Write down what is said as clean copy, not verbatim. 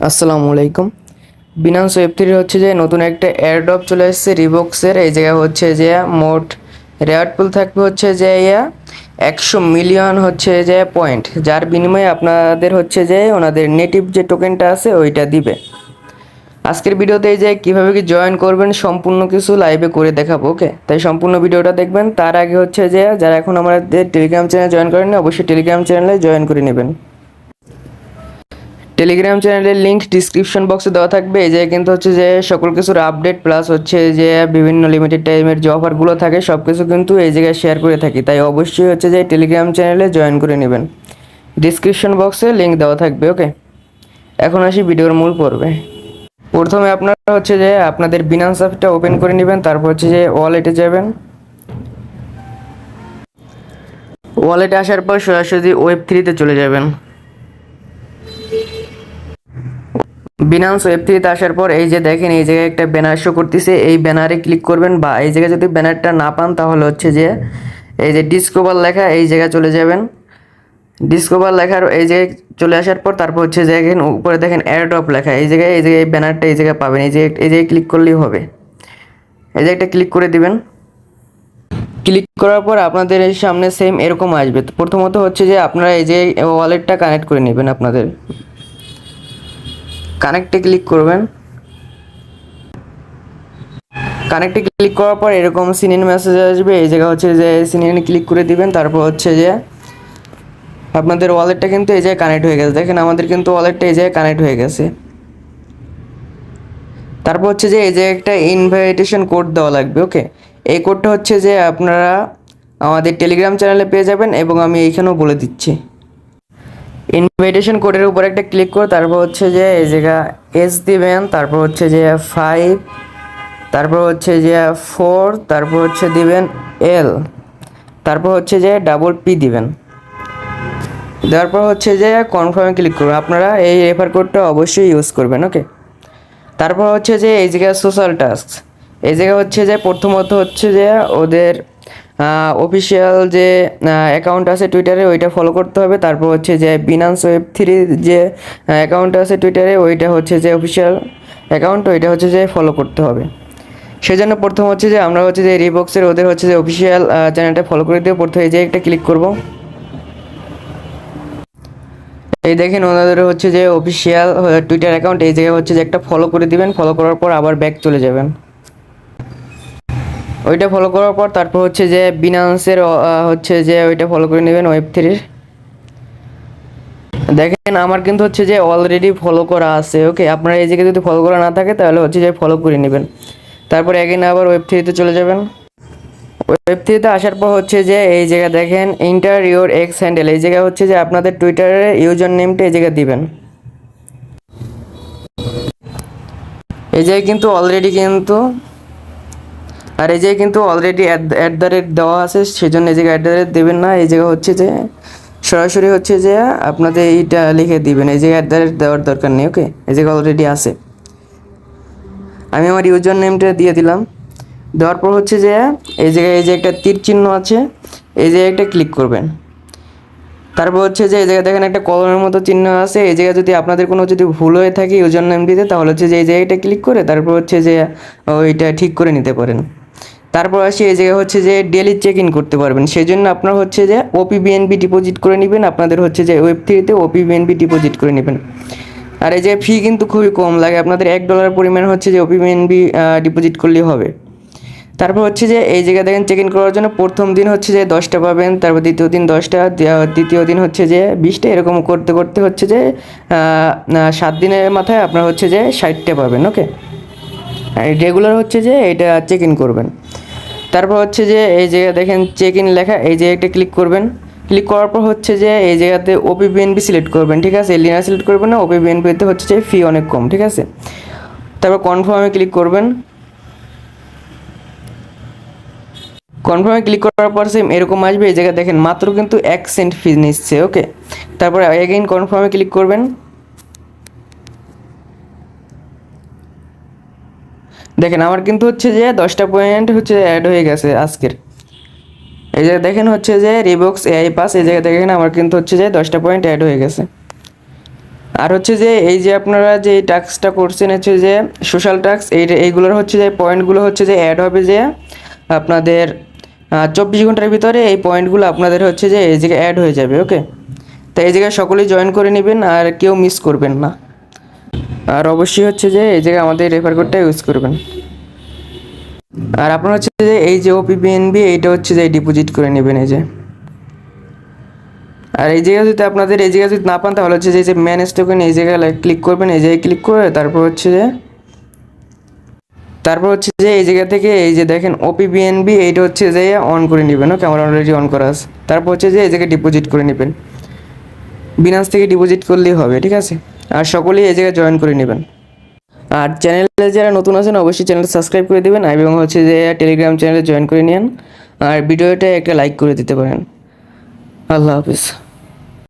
আসসালামু আলাইকুম। বিনান্স ওয়েব3 হচ্ছে যে নতুন একটা এয়ারড্রপ চলে এসেছে রিবক্সের। এই জায়গায় হচ্ছে যে মোট রেয়ার পুল থাকবে হচ্ছে যে 100 মিলিয়ন হচ্ছে যে পয়েন্ট, যার বিনিময়ে আপনাদের হচ্ছে যে ওনাদের নেটিভ যে টোকেনটা আছে ওইটা দিবে। আজকের ভিডিওতে এই যে কীভাবে কি জয়েন করবেন সম্পূর্ণ কিছু লাইভে করে দেখাবো। ওকে, তাই সম্পূর্ণ ভিডিওটা দেখবেন। তার আগে হচ্ছে যে যারা এখন আমাদের টেলিগ্রাম চ্যানেল জয়েন করেননি অবশ্যই টেলিগ্রাম চ্যানেলে জয়েন করে নেবেন। টেলিগ্রাম চ্যানেলের লিঙ্ক ডিসক্রিপশন বক্সে দেওয়া থাকবে। এই যে কিন্তু হচ্ছে যে সকল কিছুর আপডেট প্লাস হচ্ছে যে বিভিন্ন লিমিটেড টাইমের যে অফারগুলো থাকে সব কিছু কিন্তু এই জায়গায় শেয়ার করে থাকি, তাই অবশ্যই হচ্ছে যে টেলিগ্রাম চ্যানেলে জয়েন করে নেবেন। ডিসক্রিপশন বক্সে লিঙ্ক দেওয়া থাকবে। ওকে, এখন আসি ভিডিওর মূল পর্বে। প্রথমে আপনারা হচ্ছে যে আপনাদের বিনান্স অ্যাপটা ওপেন করে নেবেন, তারপর হচ্ছে যে ওয়ালেটে যাবেন। ওয়ালেটে আসার পর সরাসরি ওয়েব3তে চলে যাবেন। বিনান্স ওয়েব3তে আসার পর এই যে দেখেন এই জায়গায় একটা ব্যানার শো করতেছে, এই ব্যানারে ক্লিক করবেন, বা এই জায়গায় যদি ব্যানারটা না পান তাহলে হচ্ছে যে এই যে ডিসকভার লেখা এই জায়গায় চলে যাবেন। ডিসকভার লেখার এই জায়গায় চলে আসার পর তারপর হচ্ছে যে দেখেন উপরে দেখেন এয়ারড্রপ লেখা, এই জায়গায় এই ব্যানারটা এই জায়গায় পাবেন। এই জায়গায় ক্লিক করলেই হবে। এই জায়গাটা ক্লিক করে দিবেন। ক্লিক করার পর আপনাদের এই সামনে সেম এরকম আসবে। তো প্রথমত হচ্ছে যে আপনারা এই যে ওয়ালেটটা কানেক্ট করে নেবেন। আপনাদের কানেক্টে ক্লিক করবেন। কানেক্টে ক্লিক করার পর এরকম সিনিয়র মেসেজ আসবে। এই জায়গা হচ্ছে যে সিনিয়র ক্লিক করে দিবেন। তারপর হচ্ছে যে আপনাদের ওয়ালেটটা কিন্তু এই জায়গায় কানেক্ট হয়ে গেছে। দেখেন আমাদের কিন্তু ওয়ালেটটা এই জায়গায় কানেক্ট হয়ে গেছে। তারপর হচ্ছে যে এই যে একটা ইনভাইটেশন কোড দেওয়া লাগবে। ওকে, এই কোডটা হচ্ছে যে আপনারা আমাদের টেলিগ্রাম চ্যানেলে পেয়ে যাবেন এবং আমি এইখানেও বলে দিচ্ছি। ইনভাইটেশন কোডের উপর একটা ক্লিক করে তারপর হচ্ছে যে এই জায়গা এস দিবেন, তারপর হচ্ছে যে 5, তারপর হচ্ছে যে 4, তারপর হচ্ছে দিবেন এল, তারপর হচ্ছে যে ডাবল পি দিবেন। দেওয়ার পর হচ্ছে যে কনফার্মে ক্লিক করবেন। আপনারা এই রেফার কোডটা অবশ্যই ইউজ করবেন। ওকে, তারপর হচ্ছে যে এই জায়গায় সোশ্যাল টাস্ক, এই জায়গায় হচ্ছে যে প্রথমত হচ্ছে যে ওদের অফিসিয়াল যে অ্যাকাউন্ট আছে টুইটারে ওইটা ফলো করতে হবে। তারপর হচ্ছে যে বিনান্স ওয়েব3 যে অ্যাকাউন্ট আছে টুইটারে ওইটা হচ্ছে যে অফিসিয়াল অ্যাকাউন্ট, ওইটা হচ্ছে যে ফলো করতে হবে। সেজন্য প্রথম হচ্ছে যে আমরা হচ্ছে যে রিবক্সের ওদের হচ্ছে যে অফিসিয়াল চ্যানেলটা ফলো করে দিয়ে প্রথমে এই যে একটা ক্লিক করব। এই দেখেন ওনাদের হচ্ছে যে অফিসিয়াল টুইটার অ্যাকাউন্ট, এই জায়গায় হচ্ছে যে একটা ফলো করে দিবেন। ফলো করার পর আবার ব্যাক চলে যাবেন। ওইটা ফলো করার পর তারপর হচ্ছে যে বিনান্সের হচ্ছে যে ওইটা ফলো করে নেবেন ওয়েব3। দেখেন আমার কিন্তু হচ্ছে যে অলরেডি ফলো করা আছে। ওকে, আপনারা এই জায়গায় যদি ফলো করা না থাকে তাহলে হচ্ছে যে ফলো করে নেবেন। তারপর এগেন আবার ওয়েব3তে চলে যাবেন। ওয়েব3তে আসার পর হচ্ছে যে এই জায়গা দেখেন এন্টার ইউর এক্স হ্যান্ডেল, এই জায়গা হচ্ছে যে আপনাদের টুইটারের ইউজার নেমটা এই জায়গায় দিবেন। এই জায়গায় কিন্তু অলরেডি কিন্তু আর এই জায়গায় কিন্তু অলরেডি অ্যাট দ্য রেট দেওয়া আছে, সেজন্য এই জায়গায় অ্যাট দ্য রেট দেবেন না। এই জায়গা হচ্ছে যে সরাসরি হচ্ছে যে আপনাদের এইটা লিখে দিবেন। এই জায়গায় অ্যাট দ্য রেট দেওয়ার দরকার নেই। ওকে, এই জায়গায় অলরেডি আছে। আমি আমার ইউজার নেমটা দিয়ে দিলাম। দেওয়ার পর হচ্ছে যে এই জায়গায় এই যে একটা তীর চিহ্ন আছে, এই জায়গায় একটা ক্লিক করবেন। তারপর হচ্ছে যে এই জায়গায় দেখেন একটা কলমের মতো চিহ্ন আছে, এই জায়গায় যদি আপনাদের কোনো যদি ভুল হয়ে থাকে ইউজার নেম দিতে তাহলে হচ্ছে যে এই জায়গাটা ক্লিক করে তারপর হচ্ছে যে ওইটা ঠিক করে নিতে পারেন। তারপর আসি এই জায়গায় হচ্ছে যে ডেলি চেক ইন করতে পারবেন। সেই জন্য আপনার হচ্ছে যে ওপিবিএনবি ডিপোজিট করে নেবেন। আপনাদের হচ্ছে যে ওয়েব3তে ওপিবিএনবি ডিপোজিট করে নেবেন। আর এই যে ফি কিন্তু খুবই কম লাগে, আপনাদের $1 পরিমাণ হচ্ছে যে ওপিবিএনবি ডিপোজিট করলেই হবে। তারপর হচ্ছে যে এই জায়গায় দেখেন চেক ইন করার জন্য প্রথম দিন হচ্ছে যে 10টা পাবেন, তারপর দ্বিতীয় দিন 10টা, তৃতীয় দিন হচ্ছে যে 20টা, এরকম করতে করতে হচ্ছে যে 7 দিনের মাথায় আপনার হচ্ছে যে 60টা পাবেন। ওকে, রেগুলার হচ্ছে যে এটা চেক ইন করবেন। তারপর হচ্ছে যে এই জায়গায় দেখেন চেক ইন লেখা, এই জায়গাটা ক্লিক করবেন। ক্লিক করার পর হচ্ছে যে এই জায়গাতে ওপিবিএনবি সিলেক্ট করবেন। ঠিক আছে, লিনার সিলেক্ট করবেন না, ওপিবিএনবিতে হচ্ছে যে ফি অনেক কম। ঠিক আছে, তারপর কনফার্মে ক্লিক করবেন। কনফার্মে ক্লিক করার পর সেম এরকম আসবে। এই জায়গায় দেখেন মাত্র কিন্তু 1 সেন্ট ফি নিচ্ছে। ওকে, তারপরে এগেইন কনফার্মে ক্লিক করবেন। দেখেন আমার কিন্তু হচ্ছে যে 10টা পয়েন্ট হচ্ছে অ্যাড হয়ে গেছে আজকের। এই জায়গায় দেখেন হচ্ছে যে রিবক্স এআই পাস, এই জায়গায় দেখেন আমার কিন্তু হচ্ছে যে 10টা পয়েন্ট অ্যাড হয়ে গেছে। আর হচ্ছে যে এই যে আপনারা যে টাস্কটা করছেন হচ্ছে যে সোশ্যাল টাস্ক, এইগুলোর হচ্ছে যে পয়েন্টগুলো হচ্ছে যে অ্যাড হবে যে আপনাদের 24 ঘন্টার ভিতরে এই পয়েন্টগুলো আপনাদের হচ্ছে যে এই জায়গায় অ্যাড হয়ে যাবে। ওকে, তো এই জায়গায় সকলেই জয়েন করে নেবেন আর কেউ মিস করবেন না। আর অবশ্যই হচ্ছে যে এই জায়গায় আমাদের রেফার কোডটা ইউজ করবেন। আর আপনারা হচ্ছে যে এই যে ওপিবিএনবি এইটা হচ্ছে যে ডিপোজিট করে নেবেন এই যে। আর এই জায়গায় যদি আপনাদের এই জায়গায় যদি না পান তাহলে হচ্ছে যে ম্যানেজ টোকেন এই জায়গায় ক্লিক করবেন, এই জায়গায় ক্লিক করে তারপর হচ্ছে যে এই জায়গা থেকে এই যে দেখেন ওপিবিএনবি এইটা হচ্ছে যে অন করে নেবেন। ওকে, আমার অলরেডি অন করা আছে। তারপর হচ্ছে যে এই জায়গায় ডিপোজিট করে নেবেন, বিনান্স থেকে ডিপোজিট করলেই হবে, ঠিক আছে। আর সকলেই এই জায়গায় জয়েন করে নেবেন। আর চ্যানেলে যারা নতুন আছেন অবশ্যই চ্যানেলটা সাবস্ক্রাইব করে দেবেন এবং হচ্ছে যে টেলিগ্রাম চ্যানেলে জয়েন করে নিন। আর ভিডিওটা একটা লাইক করে দিতে পারেন। আল্লাহ হাফিজ।